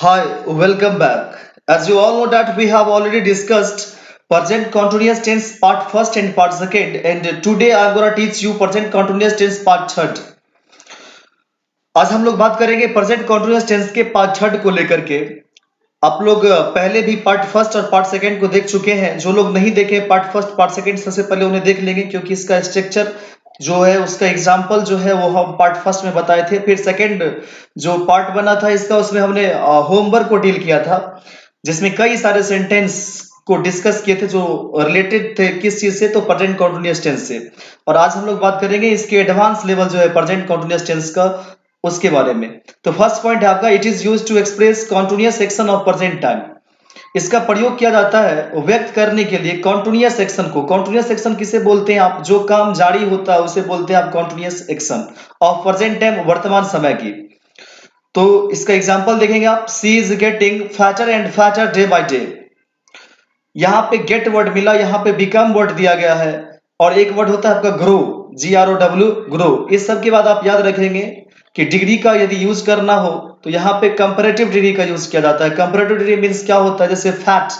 Hi, welcome back. As you all know that we have already discussed present continuous tense part first and part second, and today I'm gonna teach you present continuous tense part third. आज हम लोग बात करेंगे present continuous tense के part third को लेकर के। आप लोग पहले भी पार्ट फर्स्ट और पार्ट सेकंड को देख चुके हैं। जो लोग नहीं देखे पार्ट फर्स्ट पार्ट सेकंड सबसे पहले उन्हें देख लेंगे, क्योंकि इसका स्ट्रक्चर जो है उसका एग्जाम्पल जो है वो हम पार्ट फर्स्ट में बताए थे। फिर सेकंड जो पार्ट बना था इसका, उसमें हमने होमवर्क को डील किया था, जिसमें कई सारे सेंटेंस को डिस्कस किए थे जो रिलेटेड थे किस चीज से, तो प्रेजेंट कॉन्टिन्यूअस टेंस से। और आज हम लोग बात करेंगे इसके एडवांस लेवल जो है प्रेजेंट कॉन्टिन्यूअस टेंस का, उसके बारे में। तो फर्स्ट पॉइंट है आपका, it is used to express continuous action of present time. इसका प्रयोग किया जाता है व्यक्त करने के लिए कॉन्टिन्यूअस एक्शन को। कॉन्टिन्यूअस एक्शन किसे बोलते हैं आप? जो काम जारी होता है उसे बोलते हैं आप continuous action of present time, वर्तमान समय की। तो इसका एग्जांपल देखेंगे आप, she is getting fatter and fatter day by day. यहाँ पे गेट वर्ड मिला, यहाँ पे बिकम वर्ड दिया गया है, और एक वर्ड होता है आपका ग्रो, GROW, ग्रो। इस सब के बाद आप याद रखेंगे कि डिग्री का यदि यूज करना हो तो यहाँ पे कंपैरेटिव डिग्री का यूज किया जाता है। कंपैरेटिव डिग्री मींस क्या होता है? जैसे फैट,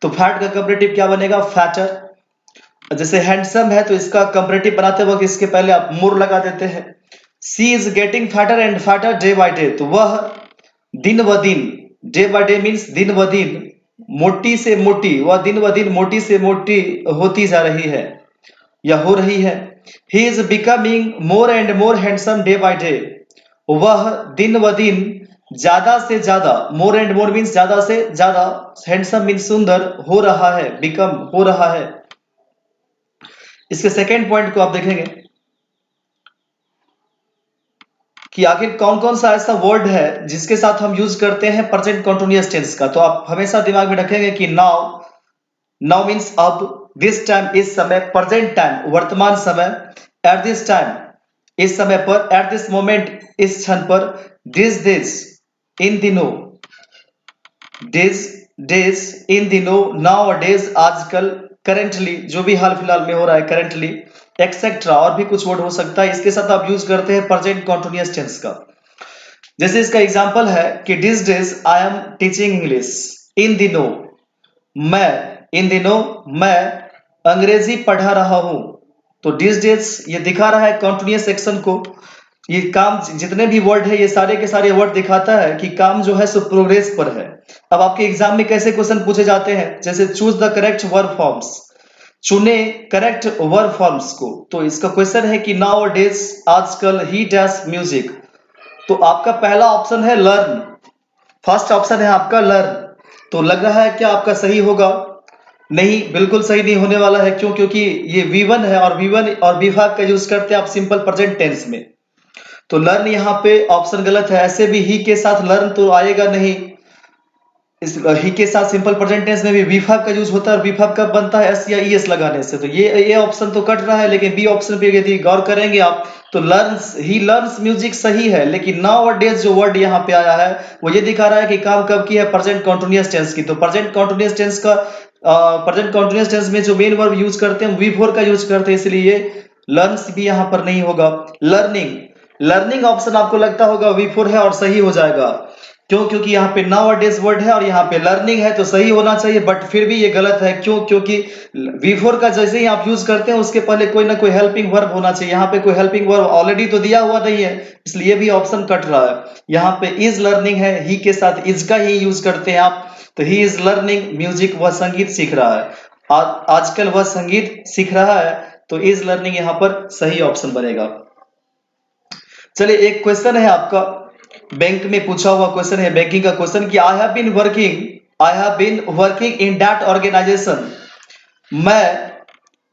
तो फैट का कंपैरेटिव क्या बनेगा? फैटर। जैसे हैंडसम है तो इसका कंपैरेटिव बनाते वक्त इसके पहले आप मोर लगा देते हैं। She is getting fatter and fatter day by day, तो वह दिन व दिन, डे बाय डे मीन्स दिन व दिन, मोटी से मोटी, वह दिन व दिन मोटी से मोटी होती जा रही है या हो रही है। He is becoming more and more handsome day by day, वह दिन व दिन ज्यादा से ज्यादा, मोर एंड मोर मीन्स ज्यादा से ज्यादा, हैंडसम मीन्स सुंदर, हो रहा है, बिकम हो रहा है। इसके सेकेंड पॉइंट को आप देखेंगे कि आखिर कौन कौन सा ऐसा वर्ड है जिसके साथ हम यूज करते हैं प्रेजेंट कंटिन्यूअस टेंस का। तो आप हमेशा दिमाग में रखेंगे कि नाउ, नाउ मीन्स अब, दिस टाइम इस समय, प्रेजेंट टाइम वर्तमान समय, एट दिस टाइम इस समय पर, एट दिस मोमेंट इस क्षण पर, दिस डेज इन दिनों, डेज डेज इन दिनों, नाउ डेज आजकल, करेंटली जो भी हाल फिलहाल में हो रहा है, करेंटली, एक्सेट्रा, और भी कुछ वर्ड हो सकता है। इसके साथ आप यूज करते हैं प्रेजेंट कंटिन्यूअस टेंस का। जैसे इसका एग्जांपल है कि this days I am teaching English, इन दिनों मैं, इन दिनों मैं अंग्रेजी पढ़ा रहा हूं। तो दिस डेज ये दिखा रहा है कंटिन्यूअस एक्शन को। ये काम, जितने भी वर्ड है ये सारे के सारे वर्ड दिखाता है कि काम जो है सो प्रोग्रेस पर है। अब आपके एग्जाम में कैसे क्वेश्चन पूछे जाते हैं? जैसे choose the correct verb forms, चुने करेक्ट वर्ब फॉर्म्स को। तो इसका क्वेश्चन है कि नाउ डेज, आजकल, ही डैश म्यूजिक। तो आपका पहला ऑप्शन है लर्न, फर्स्ट ऑप्शन है आपका लर्न। तो लग रहा है क्या आपका सही होगा? नहीं, बिल्कुल सही नहीं होने वाला है। क्यों? क्योंकि ये V1 है, और V1 और V5 का यूज करते हैं आप सिंपल प्रेजेंट टेंस में। तो लर्न यहाँ पे ऑप्शन गलत है। ऐसे भी ही के साथ लर्न तो आएगा नहीं। इस ही के साथ सिंपल प्रेजेंट टेंस में भी V5 का यूज होता है, और V5 कब बनता है? S या ES लगाने से। तो ये ऑप्शन तो कट रहा है, लेकिन बी ऑप्शन पे यदि गौर करेंगे आप तो लर्न्स, ही लर्न्स म्यूजिक सही है, लेकिन नाउ डेज जो वर्ड यहाँ पे आया है वो ये दिखा रहा है कि काम कब की है? प्रेजेंट कंटिन्यूअस टेंस की। तो प्रेजेंट कंटिन्यूअस टेंस का, प्रेजेंट कंटिन्यूअस टेंस में जो मेन वर्ब यूज करते हैं V4 का यूज करते हैं, इसलिए लर्न्स भी यहाँ पर नहीं होगा। लर्निंग, लर्निंग ऑप्शन आपको लगता होगा V4 है और सही हो जाएगा। क्यों? क्योंकि यहाँ पे नाउ डेज वर्ड है और यहाँ पे लर्निंग है, तो सही होना चाहिए, बट फिर भी ये गलत है। क्यों? क्योंकि V4 का जैसे ही आप यूज करते हैं उसके पहले कोई ना कोई हेल्पिंग वर्ब होना चाहिए। यहाँ पे कोई हेल्पिंग वर्ब ऑलरेडी तो दिया हुआ नहीं है, इसलिए भी ऑप्शन कट रहा है। यहाँ पे इज लर्निंग है, ही के साथ इज का ही यूज करते हैं आप। तो ही इज लर्निंग म्यूजिक, वह संगीत सीख रहा है। आजकल वह संगीत सीख रहा है, तो इज लर्निंग यहाँ पर सही ऑप्शन बनेगा। चलिए, एक क्वेश्चन है आपका, बैंक में पूछा हुआ क्वेश्चन है, बैंकिंग का क्वेश्चन कि I have been working in that organisation. मैं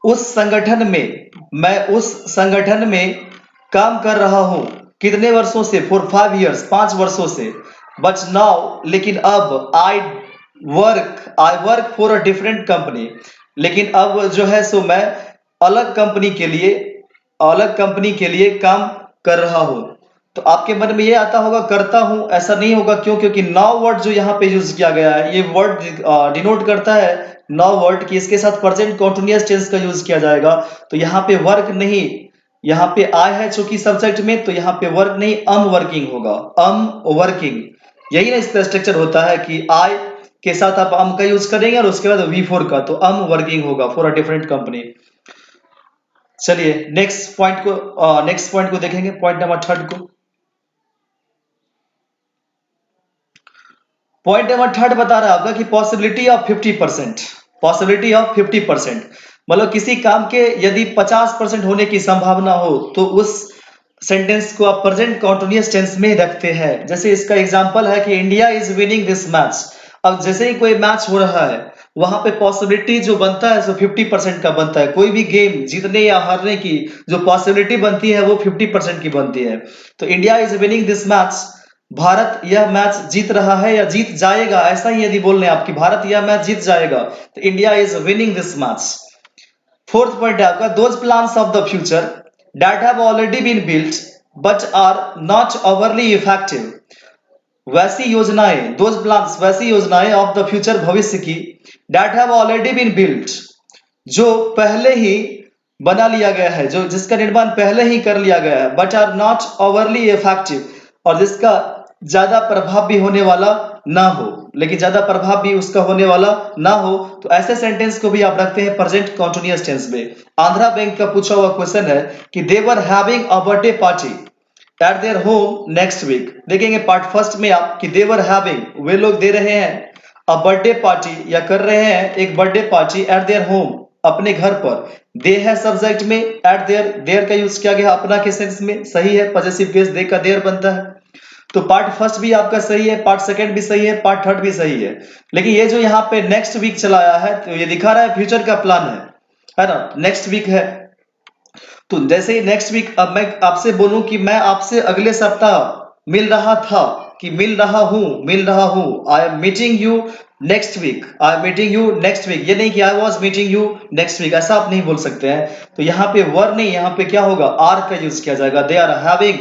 उस संगठन में, मैं उस संगठन में काम कर रहा हूं कितने वर्षों से? फॉर 5 years, 5 वर्षों से। बट नाउ, लेकिन अब, I work for a different company, लेकिन अब जो है सो मैं अलग कंपनी के लिए, अलग कंपनी के लिए काम कर रहा हूं। तो आपके मन में ये आता होगा करता हूं, ऐसा नहीं होगा। क्यों? क्योंकि नाउ वर्ड जो यहाँ पे यूज किया गया है, ये वर्ड डिनोट करता है नाउ वर्ड की, इसके साथ प्रेजेंट कंटिन्यूअस टेंस का यूज किया जाएगा। तो यहाँ पे वर्क नहीं, यहाँ पे आई है चूंकि सब्जेक्ट में, तो यहाँ पे वर्क नहीं, अम वर्किंग होगा, अम वर्किंग। यही ना इसका स्ट्रक्चर होता है कि आई के साथ आप am का यूज करेंगे और उसके बाद V4 का, तो am वर्किंग होगा फॉर अ डिफरेंट कंपनी। चलिए नेक्स्ट पॉइंट को देखेंगे, पॉइंट नंबर थर्ड को। पॉइंट नंबर थर्ड बता रहा है आपका कि पॉसिबिलिटी ऑफ 50%, पॉसिबिलिटी ऑफ 50%, मतलब किसी काम के यदि 50% होने की संभावना हो तो उस सेंटेंस को आप प्रेजेंट कॉन्टिन्यूअस टेंस में रखते हैं। जैसे इसका एग्जांपल है कि India is winning this match. अब जैसे ही कोई मैच हो रहा है वहां पे पॉसिबिलिटी जो बनता है सो 50% का बनता है। कोई भी गेम जीतने या हारने की जो पॉसिबिलिटी बनती है वो 50% की बनती है। तो India is winning this match, Bharat यह मैच जीत रहा है या जीत जाएगा, ऐसा ही यदि बोल रहे हैं आप कि भारत यह मैच जीत जाएगा तो India is winning this match. Fourth point है आपका those plans of the future that have already been built but are not overly effective. वैसी योजनाएं, दोज प्लान्स वैसी योजनाएं ऑफ द फ्यूचर भविष्य की, that have already been built जो पहले ही बना लिया गया है, जो जिसका निर्माण पहले ही कर लिया गया है, but are not overly effective, और जिसका ज्यादा प्रभाव भी होने वाला ना हो, लेकिन ज्यादा प्रभाव भी उसका होने वाला ना हो, तो ऐसे सेंटेंस को भी आप रखते हैं प्रेजेंट कॉन्टिन्यूअस टेंस में। आंध्रा बैंक का पूछा हुआ क्वेश्चन है कि they were having a birthday party at their home next week. देखेंगे पार्ट फर्स्ट में आप कि देवर हैविंग, वे लोग दे रहे हैं अ बर्थडे पार्टी या कर रहे हैं एक birthday party at their home, अपने घर पर। दे है सब्जेक्ट में, एट देयर, देयर का यूज किया गया अपना के सेंस में, सही है, पॉजेसिव केस दे का देयर बनता है। तो पार्ट फर्स्ट भी आपका सही है, पार्ट सेकंड भी सही है, पार्ट थर्ड भी सही है। लेकिन ये जो यहाँ पे नेक्स्ट वीक चलाया है तो ये दिखा रहा है फ्यूचर का प्लान है ना, नेक्स्ट वीक है। तो जैसे ही नेक्स्ट वीक, अब मैं आपसे बोलूं कि मैं आपसे अगले सप्ताह मिल रहा था, कि मिल रहा हूं, I am meeting you next week, I am meeting you next week, ये नहीं कि I was meeting you next week, ऐसा आप नहीं बोल सकते हैं। तो यहाँ पे वर नहीं, यहाँ पे क्या होगा, आर का यूज किया जाएगा। They are having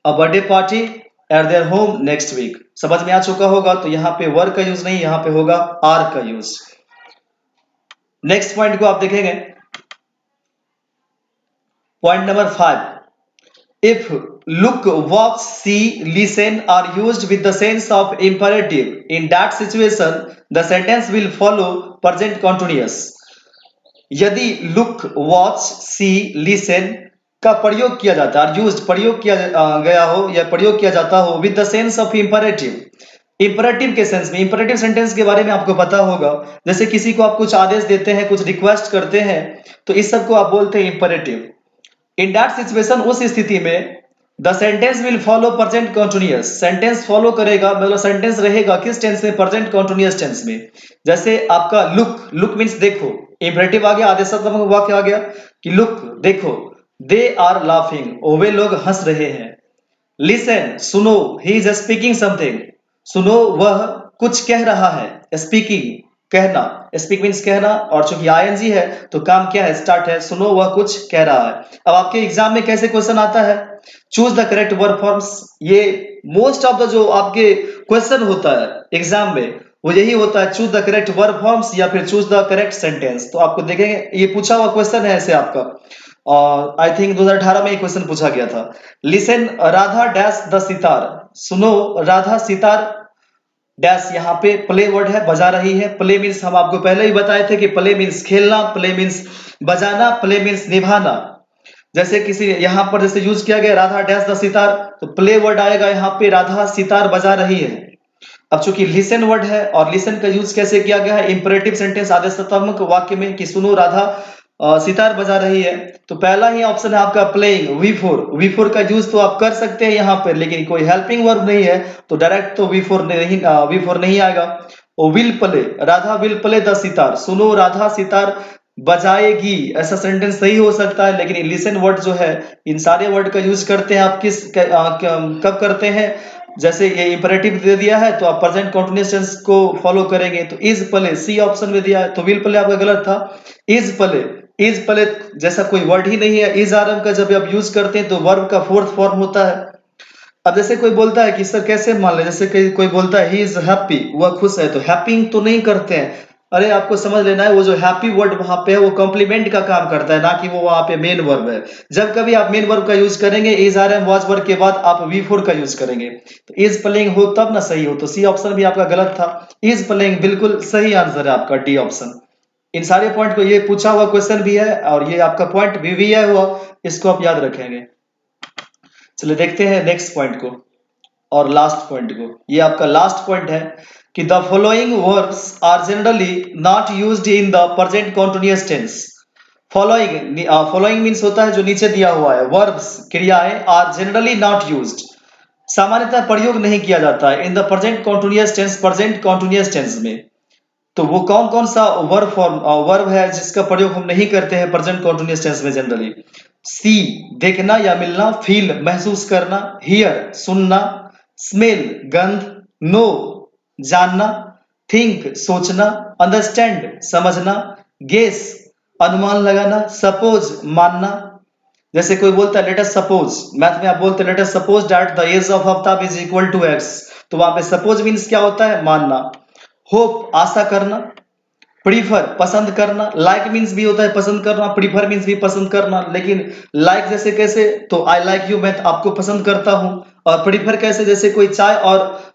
a birthday party at their home next week. समझ में आ चुका होगा, तो यहाँ पे वर का यूज नहीं, यहाँ पे होगा आर का यूज। नेक्स्ट पॉइंट को आप देखेंगे, point number 5, if look, watch, see, listen are used with the sense of imperative, in that situation the sentence will follow present continuous। यदि look, watch, see, listen का प्रयोग किया जाता है, यूज्ड प्रयोग किया गया हो या प्रयोग किया जाता हो with the sense of imperative, imperative के सेंस में। इंपरेटिव सेंटेंस के बारे में आपको पता होगा, जैसे किसी को आप कुछ आदेश देते हैं, कुछ रिक्वेस्ट करते हैं, तो इस सब को आप बोलते हैं इंपरेटिव। इन दैट सिचुएशन, उस स्थिति में the sentence will follow present continuous, sentence follow करेगा, मतलब सेंटेंस रहेगा किस टेंस में, प्रेजेंट कॉन्टिन्यूअस टेंस में। जैसे आपका लुक, लुक मीन्स देखो, इंपरेटिव आ गया, आदेशात्मक वाक्य आ गया कि लुक देखो, दे आर लाफिंग, वे लोग हंस रहे हैं। लिसन सुनो, ही इज स्पीकिंग समथिंग, सुनो वह कुछ कह रहा है, स्पीकिंग कहना, स्पीक मीन्स कहना, और चूंकि आईएनजी है तो काम क्या है, स्टार्ट है, सुनो वह कुछ कह रहा है। अब आपके एग्जाम में कैसे क्वेश्चन आता है, choose the correct verb forms. ये मोस्ट ऑफ द जो आपके क्वेश्चन होता है एग्जाम में वो यही होता है, choose the correct verb forms या फिर चूज द करेक्ट सेंटेंस। तो आपको देखेंगे ये पूछा हुआ क्वेश्चन है ऐसे आपका, और आई थिंक 2018 में ये क्वेश्चन पूछा गया था। Listen Radha dash the sitar, सुनो राधा सितार डैश, यहाँ पे प्ले वर्ड है, बजा रही है। प्ले मीन्स हम आपको पहले ही बताए थे कि प्ले मीन्स खेलना, प्ले मीन्स बजाना, प्ले मीन्स निभाना। जैसे किसी यहाँ पर जैसे यूज किया गया राधा डैश द सितार, तो प्ले वर्ड आएगा यहाँ पे, राधा सितार बजा रही है। अब चूंकि लिसन वर्ड है और लिसन का यूज कैसे किया गया है, इंपरेटिव सेंटेंस आदेशात्मक वाक्य में कि सुनो राधा सितार बजा रही है, तो पहला ही ऑप्शन है आपका प्लेइंग, V4। V4 का यूज तो आप कर सकते हैं यहाँ पर, लेकिन कोई हेल्पिंग वर्ब नहीं है तो डायरेक्ट तो V4 नहीं आएगा। Will play, Radha will play the sitar, सुनो राधा सितार बजाएगी, ऐसा सेंटेंस सही हो सकता है। लेकिन लिसन वर्ड जो है, इन सारे वर्ड का यूज करते हैं आप कब करते हैं, जैसे ये इंपरेटिव दे दिया है तो आप प्रेजेंट कंटीन्यूअस टेंस को फॉलो करेंगे। तो इज प्ले, सी ऑप्शन में दिया है, तो विल प्ले आपका गलत था। इज प्ले, इज प्ले जैसा कोई वर्ड ही नहीं है। इज आरएम का जब आप यूज करते हैं तो वर्ब का फोर्थ फॉर्म होता है। अब जैसे कोई बोलता है कि सर कैसे मान ले, जैसे कोई बोलता है ही इज हैप्पी, वह खुश है, तो हैप्पी तो नहीं करते हैं, अरे आपको समझ लेना है, वो जो हैप्पी वर्ड वहां पे है वो कॉम्प्लीमेंट का काम करता है, ना कि वो वहां पे मेन वर्ब है। जब कभी आप मेन वर्ब का यूज करेंगे is are am was verb के बाद आप V4 का यूज करेंगे, तो इज प्लेइंग हो तब ना सही हो। तो सी ऑप्शन भी आपका गलत था, इज प्लेइंग बिल्कुल सही आंसर है आपका डी ऑप्शन। इन सारे पॉइंट को, ये पूछा हुआ क्वेश्चन भी है और ये आपका पॉइंट भी है हुआ, इसको आप याद रखेंगे। चलिए देखते हैं नेक्स्ट पॉइंट को और लास्ट पॉइंट को। ये आपका लास्ट पॉइंट है कि the following verbs are generally not used in the present continuous tense. Following means होता है जो नीचे दिया हुआ है, वर्ब्स क्रियाएं आर जनरली नॉट यूज्ड, सामान्यतः प्रयोग नहीं किया जाता है in the present continuous tense, present continuous tense में। तो वो कौन कौन सा वर्ब है जिसका प्रयोग हम नहीं करते हैं प्रेजेंट कंटीन्यूअस टेंस में जनरली? सी देखना या मिलना, फील महसूस करना, हियर सुनना, स्मेल गंध, नो जानना, थिंक सोचना, अंडरस्टैंड समझना, गेस अनुमान लगाना, सपोज मानना। जैसे कोई बोलता है लेट अस सपोज, मैथ में आप बोलते हैं let us suppose that the age of Aftab is equal to x, तो वहां पे सपोज मींस क्या होता है? मानना। होप आशा करना, प्रीफर पसंद करना, लाइक मींस भी होता है पसंद करना, प्रीफर मींस भी पसंद करना, लेकिन लाइक जैसे कैसे? तो आई लाइक यू, मैं आपको पसंद करता हूं। और प्रीफर कैसे? जैसे कोई चाय और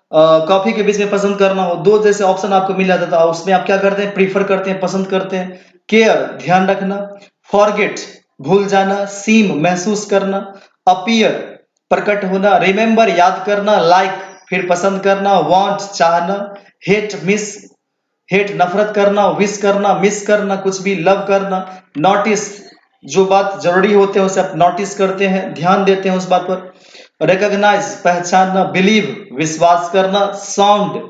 कॉफी के बीच में पसंद करना हो, दो जैसे ऑप्शन आपको मिल जाता था, उसमें आप क्या करते हैं? प्रीफर करते हैं, पसंद करते हैं। केयर ध्यान रखना, फॉरगेट भूल जाना, सीम महसूस करना, अपीयर प्रकट होना, रिमेंबर याद करना, लाइक फिर पसंद करना, वांट चाहना, हेट मिस हेट नफरत करना, विश करना, मिस करना कुछ भी, लव करना, नोटिस जो बात जरूरी होते हैं उसे आप नोटिस करते हैं, ध्यान देते हैं उस बात पर, रिकॉग्नाइज पहचानना, बिलीव विश्वास करना, साउंड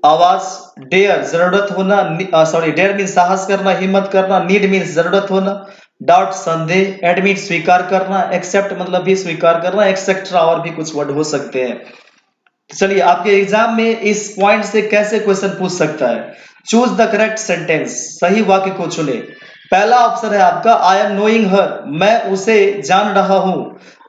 आवाज, डेयर जरूरत होना, सॉरी डेयर मीन साहस करना, हिम्मत करना, नीड मीन जरूरत होना, डाउट संदेह, एडमिट स्वीकार करना, एक्सेप्ट मतलब भी स्वीकार करना, एक्सेट्रा और भी कुछ वर्ड हो सकते हैं। तो चलिए आपके एग्जाम में इस पॉइंट से कैसे क्वेश्चन पूछ सकता है? चूज द करेक्ट सेंटेंस, सही वाक्य को चुने। पहला ऑप्शन है आपका आई एम नोइंग हर, मैं उसे जान रहा हूं।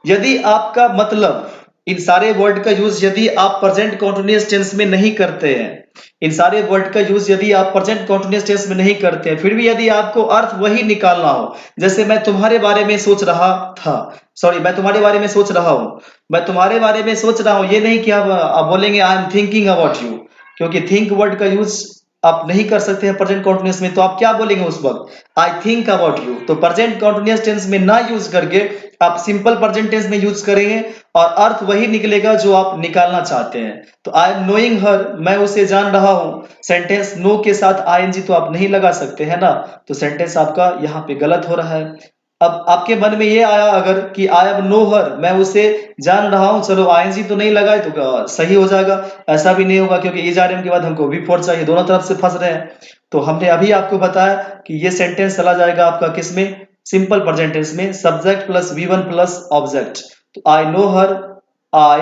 यदि आपका मतलब इन सारे वर्ड का यूज यदि आप प्रेजेंट कंटीन्यूअस टेंस में नहीं करते हैं, इन सारे वर्ड का यूज यदि आप प्रेजेंट कंटीन्यूअस टेंस में नहीं करते हैं, फिर भी यदि आपको अर्थ वही निकालना हो, जैसे मैं तुम्हारे बारे में सोच रहा था, सॉरी मैं तुम्हारे बारे में सोच रहा हूं, मैं तुम्हारे बारे में सोच रहा हूं, ये नहीं कि आप बोलेंगे I am thinking about you, क्योंकि थिंक वर्ड का यूज आप नहीं कर सकते हैं प्रेजेंट कंटीन्यूअस में, तो आप क्या बोलेंगे उस वक्त? I think about you. तो प्रेजेंट कंटीन्यूअस टेंस में ना यूज करके आप सिंपल प्रेजेंट टेंस में यूज करेंगे और अर्थ वही निकलेगा जो आप निकालना चाहते हैं। तो आई एम नोइंग हर, मैं उसे जान रहा हूं, सेंटेंस नो के साथ आईएनजी तो आप नहीं लगा सकते है ना, तो सेंटेंस आपका यहाँ पे गलत हो रहा है। अब आपके मन में ये आया अगर कि आई एम नो हर, मैं उसे जान रहा हूं, चलो आईएनजी तो नहीं लगाए तो सही हो जाएगा। ऐसा भी नहीं होगा क्योंकि इज आरएम के बाद हमको V4 चाहिए, दोनों तरफ से फंस रहे हैं। तो हमने अभी आपको बताया कि ये सेंटेंस चला जाएगा आपका किसमें? सिंपल प्रेजेंट टेंस में, subject plus V1 plus object. तो I know her, I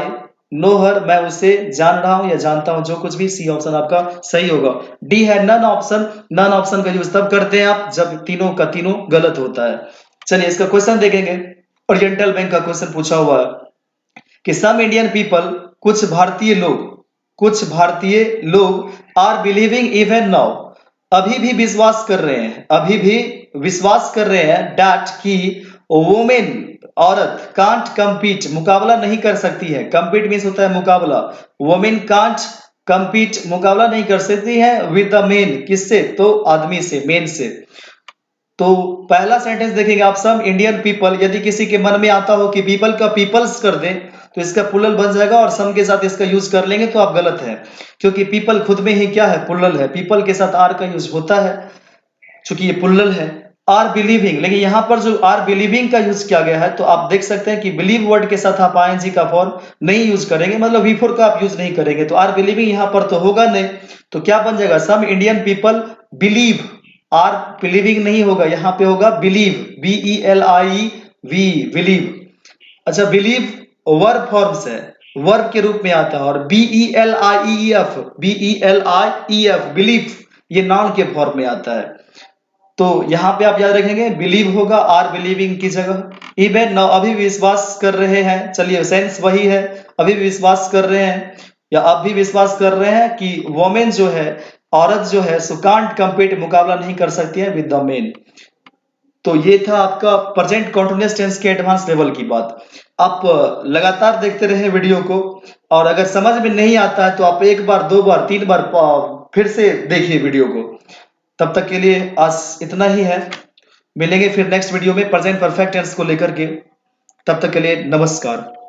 know हर, मैं उसे जान रहा हूं या जानता हूं, जो कुछ भी, सी ऑप्शन आपका सही होगा। डी है नन ऑप्शन, नन ऑप्शन का यूज तब करते हैं आप जब तीनों का तीनों गलत होता है। चलिए इसका क्वेश्चन देखेंगे। ओरिएंटल बैंक का क्वेश्चन पूछा हुआ है कि सम इंडियन पीपल, कुछ भारतीय लोग आर बिलीविंग इवन नाउ, अभी भी विश्वास कर रहे हैं, अभी भी विश्वास कर रहे हैं दैट की वुमेन औरत कांट कम्पीट मुकाबला नहीं कर सकती है। कम्पीट मीन्स होता है मुकाबला, वुमेन कांट कम्पीट मुकाबला नहीं कर सकती है विद द मेन, किससे? तो आदमी से, मेन से। तो पहला सेंटेंस देखेंगे आप, सम इंडियन पीपल, यदि किसी के मन में आता हो कि पीपल का पीपल्स कर दें तो इसका प्लुरल बन जाएगा और सम के साथ इसका यूज कर लेंगे तो आप गलत है, क्योंकि पीपल खुद में ही क्या है? प्लुरल है। पीपल के साथ आर का यूज होता है क्योंकि ये प्लुरल है। आर बिलीविंग, लेकिन यहाँ पर जो आर बिलीविंग का यूज किया गया है तो आप देख सकते हैं कि बिलीव वर्ड के साथ आप आईएनजी का फॉर्म नहीं यूज करेंगे, मतलब V4 का आप यूज नहीं करेंगे, तो आर बिलीविंग यहाँ पर तो होगा नहीं। तो क्या बन जाएगा? Some Indian people believe, are believing नहीं होगा, यहाँ पे होगा बिलीव, BELIV बिलीव। अच्छा, बिलीव वर्ब फॉर्म्स है, वर्ब के रूप में आता है, और BELIEF बिलीफ ये नाउन के फॉर्म में आता है। तो यहाँ पे आप याद रखेंगे बिलीव होगा आर बिलीविंग की जगह। इवन नाउ अभी विश्वास कर रहे हैं, चलिए सेंस वही है, अभी विश्वास कर रहे हैं या अब भी विश्वास कर रहे हैं कि वोमेन जो है औरत जो है सो कांट कम्पीट, मुकाबला नहीं कर सकती है विद द मेन। तो ये था आपका प्रेजेंट कंटीन्यूअस टेंस के एडवांस लेवल की बात। आप लगातार देखते रहे वीडियो को, और अगर समझ में नहीं आता है तो आप एक बार, दो बार, तीन बार फिर से देखिए वीडियो को। तब तक के लिए आज इतना ही है। मिलेंगे फिर नेक्स्ट वीडियो में प्रेजेंट परफेक्ट टेंस को लेकर के। तब तक के लिए नमस्कार।